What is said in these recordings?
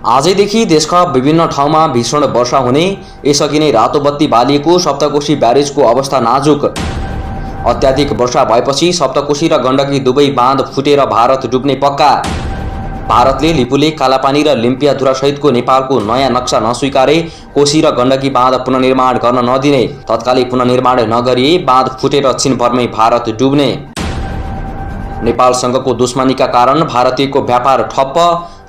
आजैदेखि देशका विभिन्न ठाउँमा भीषण वर्षा हुने, यसअघि नै रातो बत्ती बालिएको सप्तकोशी ब्यारेजको अवस्था नाजुक। अत्याधिक वर्षा भएपछि सप्तकोशी र गण्डकी दुवै बाँध फुटेर भारत डुब्ने पक्का। भारतले लिपुलेक, कालापानी र लिम्पियाधुरा सहितको नेपालको नयाँ नक्सा नस्वीकारे कोशी र गण्डकी बाँध पुनर्निर्माण गर्न नदिने। तत्कालै पुनर्निर्माण नगरिए बाँध फुटेर छिनभरमै भारत डुब्ने। नेपालसँगको दुश्मनीका कारण भारतीयको व्यापार ठप्प।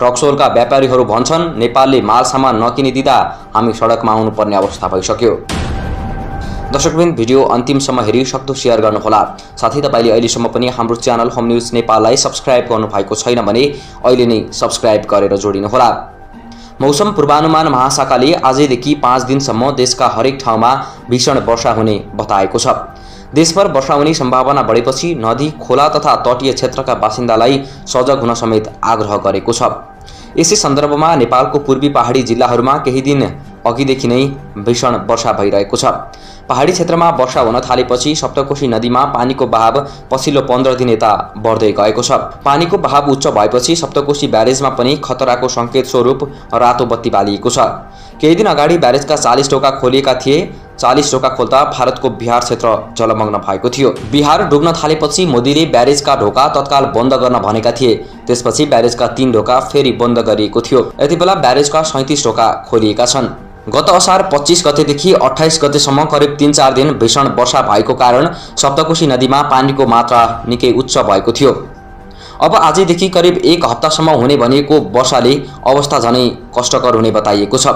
रक्सोलका व्यापारीहरू भन्छन् नेपालले माल सामान नकिनिदिँदा हामी सडकमा आउनुपर्ने अवस्था भइसक्यो। दर्शकवृन्द, भिडियो अन्तिमसम्म हेरी सक्दो सेयर गर्नुहोला। साथै तपाईले अहिलेसम्म पनि हाम्रो च्यानल होम न्युज नेपाललाई सब्स्क्राइब गर्नुभएको छैन भने अहिले नै सब्स्क्राइब गरेर जोडिनुहोला। मौसम पूर्वानुमान महाशाखाले आजैदेखि 5 दिनसम्म देशका हरेक ठाउँमा भीषण वर्षा हुने बताएको छ। देशभर वर्षा हुने सम्भावना बढेपछि नदी, खोला तथा तटीय क्षेत्रका बासिन्दालाई सजग हुन समेत आग्रह गरेको छ। यसै सन्दर्भमा नेपालको पूर्वी पहाडी जिल्लाहरूमा केही दिन अघिदेखि नै भीषण वर्षा भइरहेको छ। पहाडी क्षेत्रमा वर्षा हुन थालेपछि सप्तकोशी नदीमा पानीको बहाव पछिल्लो 15 दिन यता बढ्दै गएको छ। पानीको बहाव उच्च भएपछि सप्तकोशी ब्यारेजमा पनि खतराको सङ्केत स्वरूप रातो बत्ती बालिएको छ। केही दिन अगाडि ब्यारेजका 40 ढोका खोलिएका थिए। 40 ढोका खोल्दा भारतको बिहार क्षेत्र जलमग्न भएको थियो। बिहार डुब्न थालेपछि मोदीले ब्यारेजका ढोका तत्काल बन्द गर्न भनेका थिए। त्यसपछि ब्यारेजका 3 ढोका फेरि बन्द गरिएको थियो। यति बेला ब्यारेजका 37 ढोका खोलिएका छन्। गत असार 25 गतेदेखि 28 गतेसम्म करिब 3-4 दिन भीषण वर्षा भएको कारण सप्तकोशी नदीमा पानीको मात्रा निकै उच्च भएको थियो। अब आजैदेखि करिब 1 हप्तासम्म हुने भनिएको वर्षाले अवस्था झनै कष्टकर हुने बताइएको छ।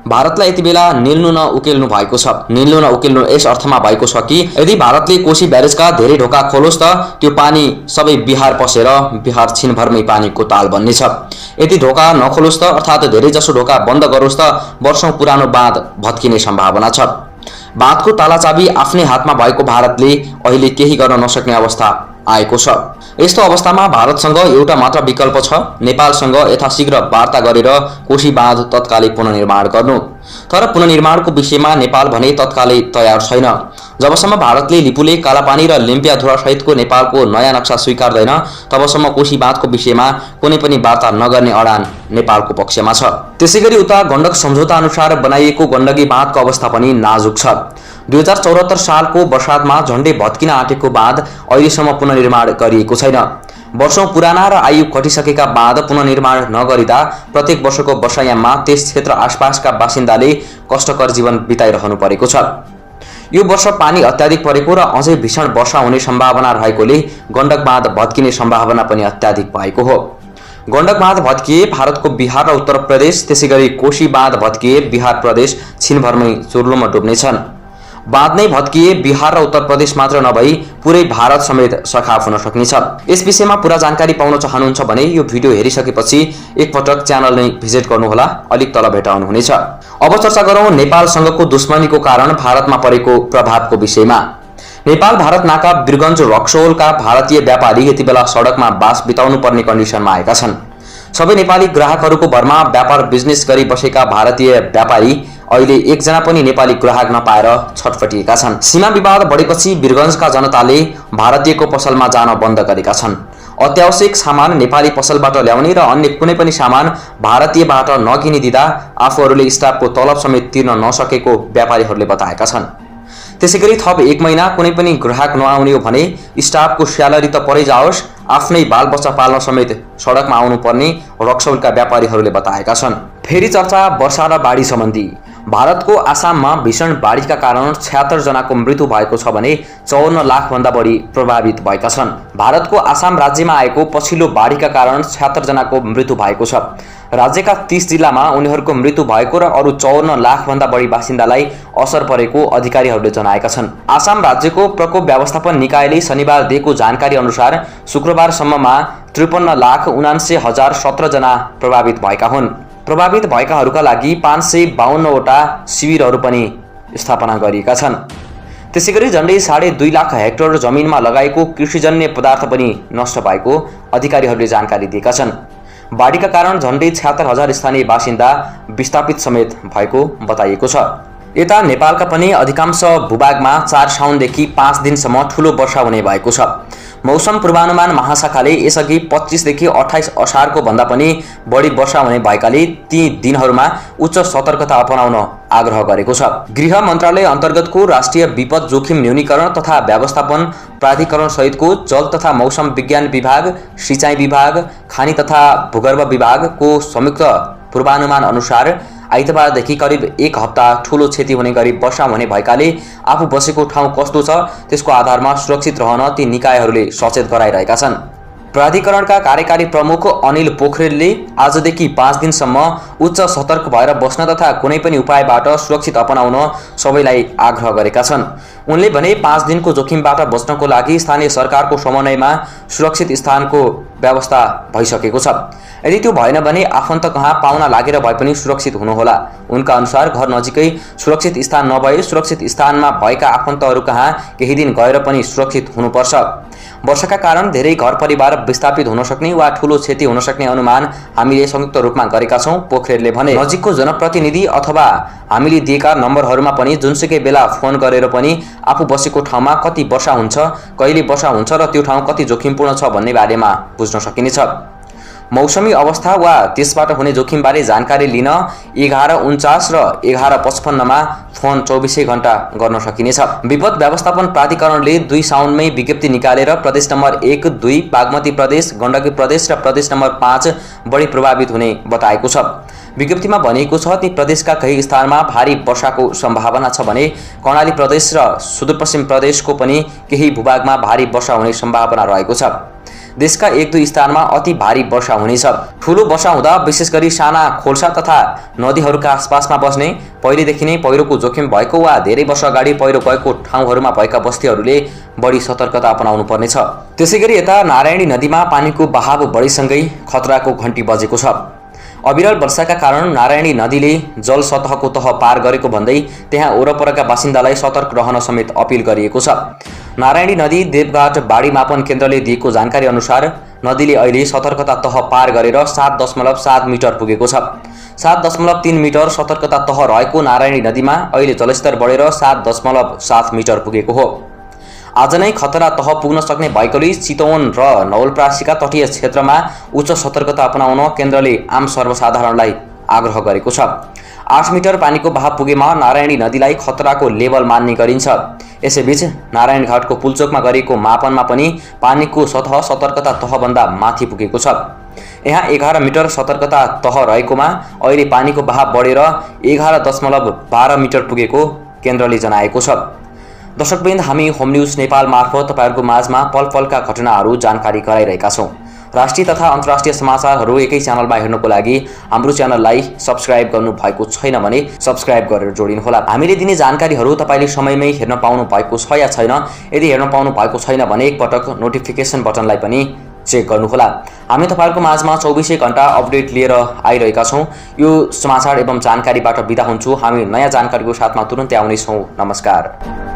भारतलाई यति बेला निल्नु न उकेल्नु भएको छ। निल्नु न उकेल्नु यस अर्थमा भएको छ कि यदि भारतले कोशी ब्यारेजका धेरै ढोका खोलोस् त त्यो पानी सबै बिहार पसेर बिहार छिनभरमै पानीको ताल बन्नेछ। यदि ढोका नखोलोस् त अर्थात् धेरैजसो ढोका बन्द गरोस् त वर्षौं पुरानो बाँध भत्किने सम्भावना छ। बाँधको तालाचाबी आफ्नै हातमा भएको भारतले अहिले केही गर्न नसक्ने अवस्था आएको छ। यस्तो अवस्थामा भारतसँग एउटा मात्र विकल्प छ, नेपालसँग यथाशीघ्र वार्ता गरेर कोशी बाँध तत्कालै पुनर्निर्माण गर्नु। तर पुनर्निर्माणको विषयमा नेपाल भने तत्कालै तयार छैन। जबसम्म भारतले लिपुलेक, कालापानी र लिम्पियाधुरा सहितको नेपालको नयाँ नक्सा स्वीकार्दैन तबसम्म कोशी बाँधको विषयमा कुनै पनि वार्ता नगर्ने अडान नेपालको पक्षमा छ। त्यसैगरी उता गण्डक सम्झौता अनुसार बनाइएको गण्डकी बाँधको अवस्था पनि नाजुक छ। 2074 सालको वर्षातमा झण्डै भत्किन आँटेको बाँध अहिलेसम्म पुनर्निर्माण गरिएको छैन। वर्षौं पुराना र आयु घटिसकेका बाँध पुनर्निर्माण नगरिँदा प्रत्येक वर्षको वर्षायाममा त्यस क्षेत्र आसपासका बासिन्दाले कष्टकर जीवन बिताइरहनु परेको छ। यो वर्ष पानी अत्याधिक परेको र अझै भीषण वर्षा हुने सम्भावना रहेकोले गण्डक बाँध भत्किने सम्भावना पनि अत्याधिक भएको हो। गण्डक बाँध भत्किए भारतको बिहार र उत्तर प्रदेश, त्यसैगरी कोशी बाँध भत्किए बिहार प्रदेश छिनभरमै चुर्लुमा डुब्नेछन्। बाँध नै भत्किए बिहार र उत्तर प्रदेश मात्र नभई पुरै भारत समेत सखाप हुन सक्नेछ। यस विषयमा पूरा जानकारी पाउन चाहनुहुन्छ भने यो भिडियो हेरिसकेपछि एकपटक च्यानल नै भिजिट गर्नुहोला, अलिक तल भेटाउनुहुनेछ। अब चर्चा गरौँ नेपालसँगको दुश्मनीको कारण भारतमा परेको प्रभावको विषयमा। नेपाल भारत नाका वीरगञ्ज रक्सोलका भारतीय व्यापारी यति बेला सडकमा बास बिताउनु पर्ने कन्डिसनमा आएका छन्। सबै नेपाली ग्राहकहरूको भरमा व्यापार बिजनेस गरी बसेका भारतीय व्यापारी अहिले एकजना पनि नेपाली ग्राहक नपाएर छटफटिएका छन्। सीमा विवाद बढेपछि वीरगञ्जका जनताले भारतीयको पसलमा जान बन्द गरेका छन्। अत्यावश्यक सामान नेपाली पसलबाट ल्याउने र अन्य कुनै पनि सामान भारतीयबाट नकिनिदिँदा आफूहरूले स्टाफको तलब समेत तिर्न नसकेको व्यापारीहरूले बताएका छन्। त्यसैगरी थप 1 महिना कुनै पनि ग्राहक नआउने हो भने स्टाफको स्यालेरी त परै जाओस्, आफ्नै बालबच्चा पाल्न समेत सडकमा आउनु पर्ने रक्सौलका व्यापारीहरूले बताएका छन्। फेरि चर्चा वर्षा र बाढी सम्बन्धी। भारतको आसाममा भीषण बाढीका कारण 76 जनाको मृत्यु भएको छ भने 54 लाख भन्दा बढी प्रभावित भएका छन्। भारतको आसाम राज्यमा आएको पछिल्लो बाढीका कारण 76 जनाको मृत्यु भएको छ। राज्यका 30 जिल्लामा उनीहरूको मृत्यु भएको र अरू 54 लाख भन्दा बढी बासिन्दालाई असर परेको अधिकारीहरूले जनाएका छन्। आसाम राज्यको प्रकोप व्यवस्थापन निकायले शनिबार दिएको जानकारी अनुसार शुक्रबारसम्ममा 53,79,017 जना प्रभावित भएका हुन्। प्रभावित भएकाहरूका लागि 552 वटा शिविरहरू पनि स्थापना गरिएका छन्। त्यसैगरी झण्डै 2.5 लाख हेक्टर जमिनमा लगाएको कृषिजन्य पदार्थ पनि नष्ट भएको अधिकारीहरूले जानकारी दिएका छन्। बाढीका कारण झण्डै 76,000 स्थानीय बासिन्दा विस्थापित समेत भएको बताइएको छ। यता नेपालका पनि अधिकांश भूभागमा 4 साउनदेखि 5 दिनसम्म ठूलो वर्षा हुने भएको छ। मौसम पूर्वानुमान महाशाखाले यसअघि 25 देखि 28 असारको भन्दा पनि बढी वर्षा हुने भएकाले ती दिनहरूमा उच्च सतर्कता अपनाउन आग्रह गरेको छ। गृह मन्त्रालय अन्तर्गतको राष्ट्रिय विपद जोखिम न्यूनीकरण तथा व्यवस्थापन प्राधिकरण सहितको जल तथा मौसम विज्ञान विभाग, सिंचाई विभाग, खानी तथा भूगर्भ विभागको संयुक्त पूर्वानुमान अनुसार आइतबारदेखि करिब 1 हप्ता ठूलो क्षति हुने गरी वर्षा हुने भएकाले आफू बसेको ठाउँ कस्तो छ त्यसको आधारमा सुरक्षित रहन ती निकायहरूले सचेत गराइरहेका छन्। प्राधिकरणका कार्यकारी प्रमुख अनिल पोखरेलले आजदेखि 5 दिनसम्म उच्च सतर्क भएर बस्न तथा कुनै पनि उपायबाट सुरक्षित अपनाउन सबैलाई आग्रह गरेका छन्। उनले भने 5 दिनको जोखिमबाट बच्नको लागि स्थानीय सरकारको समन्वयमा सुरक्षित स्थानको व्यवस्था भइसकेको छ। यदि त्यो भएन भने आफन्त कहाँ पाहुना लागेर भए पनि सुरक्षित हुनुहोला। उनका अनुसार घर नजिकै सुरक्षित स्थान नभए सुरक्षित स्थानमा भएका आफन्तहरू कहाँ केही दिन गएर पनि सुरक्षित हुनुपर्छ। वर्षाका कारण धेरै घर परिवार विस्थापित हुन सक्ने वा ठूलो क्षति हुन सक्ने अनुमान हामीले संयुक्त रूपमा गरेका छौं, पोखरेलले भने। नजिकको जनप्रतिनिधि अथवा हामीले दिएका नम्बरहरूमा पनि जुनसुकै बेला फोन गरेर पनि आफू बसेको ठाउँमा कति वर्षा हुन्छ, कहिले वर्षा हुन्छ र त्यो ठाउँ कति जोखिमपूर्ण छ भन्ने बारेमा बुझ्न सकिनेछ। मौसमी अवस्था वा त्यसबाट हुने जोखिमबारे जानकारी लिन 1149 र 1155 मा फोन 24 घण्टा गर्न सकिनेछ। विपद व्यवस्थापन प्राधिकरणले 2 साउनमै विज्ञप्ति निकालेर प्रदेश नम्बर 1, 2 बागमती प्रदेश, गण्डकी प्रदेश र प्रदेश नम्बर 5 बढी प्रभावित हुने बताएको छ। विज्ञप्तिमा भनिएको छ ती प्रदेशका केही स्थानमा भारी वर्षाको सम्भावना छ भने कर्णाली प्रदेश र सुदूरपश्चिम प्रदेशको पनि केही भूभागमा भारी वर्षा हुने सम्भावना रहेको छ। देशका 1-2 स्थानमा अति भारी वर्षा हुनेछ। ठूलो वर्षा हुँदा विशेष गरी साना खोल्सा तथा नदीहरूका आसपासमा बस्ने, पहिलेदेखि नै पहिरोको जोखिम भएको वा धेरै वर्ष अगाडि पहिरो गएको ठाउँहरूमा भएका बस्तीहरूले बढी सतर्कता अपनाउनु पर्नेछ। त्यसैगरी यता नारायणी नदीमा पानीको बहाव बढीसँगै खतराको घण्टी बजेको छ। अविरल वर्षाका कारण नारायणी नदीले जल सतहको तह पार गरेको भन्दै त्यहाँ वरपरका बासिन्दालाई सतर्क रहन समेत अपील गरिएको छ। नारायणी नदी देवघाट बाढी मापन केन्द्रले दिएको जानकारी अनुसार नदीले अहिले सतर्कता तह पार गरेर 7.7 मिटर पुगेको छ। 7.3 मिटर सतर्कता तह रहेको नारायणी नदीमा अहिले जलस्तर बढेर 7.7 मिटर पुगेको हो। आज नै खतरा तह पुग्न सक्ने भएकोले चितवन र नवलपरासीका तटीय क्षेत्रमा उच्च सतर्कता अपनाउन केन्द्रले आम सर्वसाधारणलाई आग्रह गरेको छ। 8 मिटर पानीको बहाव पुगेमा नारायणी नदीलाई खतराको लेभल मान्ने गरिन्छ। यसैबीच नारायणघाटको पुलचोकमा गरेको मापनमा पनि पानीको सतह सतर्कता तहभन्दा माथि पुगेको छ। यहाँ 11 मिटर सतर्कता तह रहेकोमा अहिले पानीको बहाव बढेर 11.12 मिटर पुगेको केन्द्रले जनाएको छ। दर्शकवृन्द, हामी होम न्यूज नेपाल मार्फत तपाईहरुको माझमा पलपलका घटनाहरू जानकारी गराइरहेका छौं। राष्ट्रिय तथा अन्तर्राष्ट्रिय समाचारहरू एकै च्यानलमा हेर्नको लागि हाम्रो च्यानललाई सब्स्क्राइब गर्नु भएको छैन भने सब्स्क्राइब गरेर जोडिनुहोला। हामीले दिने जानकारीहरू तपाईले समयमै हेर्न पाउनु भएको छ या छैन, यदि हेर्न पाउनु भएको छैन भने एकपटक नोटिफिकेसन बटनलाई पनि चेक गर्नुहोला। हामी तपाईहरुको माझमा 24 घण्टा अपडेट लिएर आइरहेका छौं। यो समाचार एवं जानकारीबाट बिदा हुन्छु। हामी नयाँ जानकारीको साथमा तुरुन्तै आउनेछौं। नमस्कार।